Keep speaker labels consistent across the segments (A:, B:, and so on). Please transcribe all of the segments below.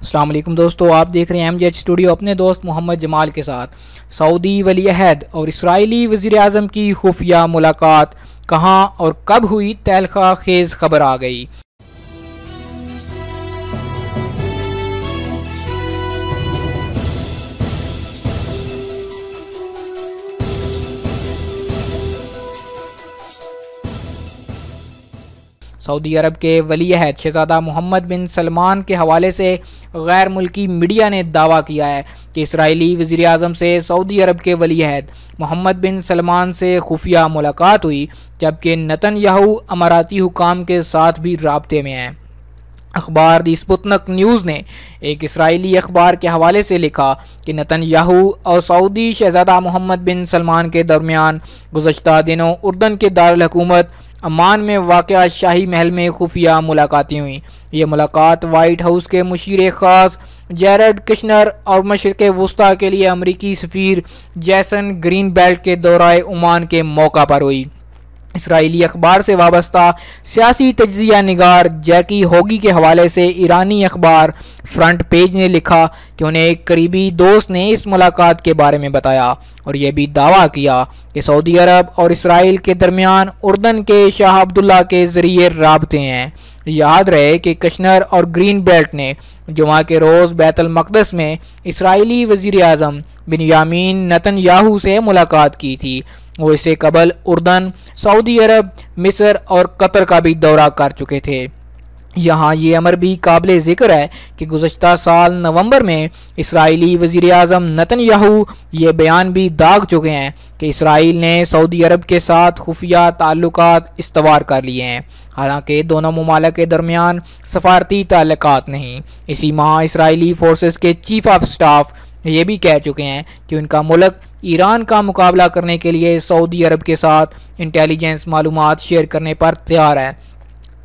A: अस्सलाम वालेकुम दोस्तों, आप देख रहे हैं MJ स्टूडियो अपने दोस्त मोहम्मद जमाल के साथ। सऊदी वली अहद और इसराइली वज़ीर आज़म की खुफिया मुलाकात कहाँ और कब हुई, तहलका खेज़ खबर आ गई। सऊदी अरब के वली अहद शहज़ादा मोहम्मद बिन सलमान के हवाले से गैर मुल्की मीडिया ने दावा किया है कि इसराइली वज़ीर आज़म से सऊदी अरब के वली अहद मोहम्मद बिन सलमान से खुफिया मुलाकात हुई, जबकि नेतन्याहू अमाराती हुकाम के साथ भी राब्ते में हैं। अखबार दी स्पुतनिक न्यूज़ ने एक इसराइली अखबार के हवाले से लिखा कि नेतन्याहू और सऊदी शहज़ादा मोहम्मद बिन सलमान के दरमियान गुज़श्ता दिनों उर्दन के दारुल हुकूमत अमान में वाक़या शाही महल में खुफिया मुलाकातें हुई। ये मुलाकात वाइट हाउस के मुशीर ख़ास जैरेड कुशनर और मशरिक़ वुस्ता के लिए अमरीकी सफ़ीर जैसन ग्रीनबेल्ट के दौराए ओमान के मौका पर हुई। इसराइली अखबार से वाबस्ता सियासी तज्ज़िया निगार जैकी होगी के हवाले से ईरानी अखबार फ्रंट पेज ने लिखा कि उन्हें एक करीबी दोस्त ने इस मुलाकात के बारे में बताया और यह भी दावा किया कि सऊदी अरब और इसराइल के दरमियान उर्दन के शाह अब्दुल्ला के ज़रिए राबते हैं। याद रहे कि कुशनर और ग्रीनबेल्ट ने जुमा के रोज़ बैतुल मक़दस में इसराइली वज़ीर आज़म बिन्यामीन नेतन्याहू से मुलाकात की थी। वो इससे कबल उर्दन, सऊदी अरब, मिस्र और कतर का भी दौरा कर चुके थे। यहाँ ये अमर भी काबिल ज़िक्र है कि गुज़श्ता साल नवंबर में इसराइली वज़ीर आज़म नेतन्याहू ये बयान भी दाग चुके हैं कि इसराइल ने सऊदी अरब के साथ खुफिया ताल्लुकात इस्तवार कर लिए हैं, हालांकि दोनों ममालिक के दरमियान सफारती ताल्लुकात नहीं। इसी माह इसराइली फोर्सेस के चीफ ऑफ स्टाफ ये भी कह चुके हैं कि उनका मुल्क ईरान का मुकाबला करने के लिए सऊदी अरब के साथ इंटेलिजेंस मालूमात शेयर करने पर तैयार है।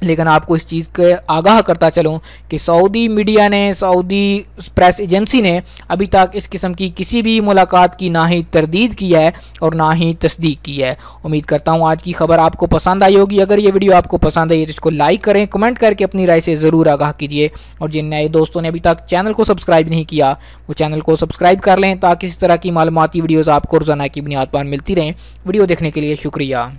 A: लेकिन आपको इस चीज़ के आगाह करता चलूँ कि सऊदी मीडिया ने, सऊदी प्रेस एजेंसी ने अभी तक इस किस्म की किसी भी मुलाकात की ना ही तरदीद की है और ना ही तस्दीक की है। उम्मीद करता हूँ आज की खबर आपको पसंद आई होगी। अगर ये वीडियो आपको पसंद आई तो इसको लाइक करें, कमेंट करके अपनी राय से ज़रूर आगाह कीजिए और जिन नए दोस्तों ने अभी तक चैनल को सब्सक्राइब नहीं किया वो चैनल को सब्सक्राइब कर लें ताकि इस तरह की मालूमाती वीडियोज़ आपको रोज़ाना की बुनियाद पर मिलती रहें। वीडियो देखने के लिए शुक्रिया।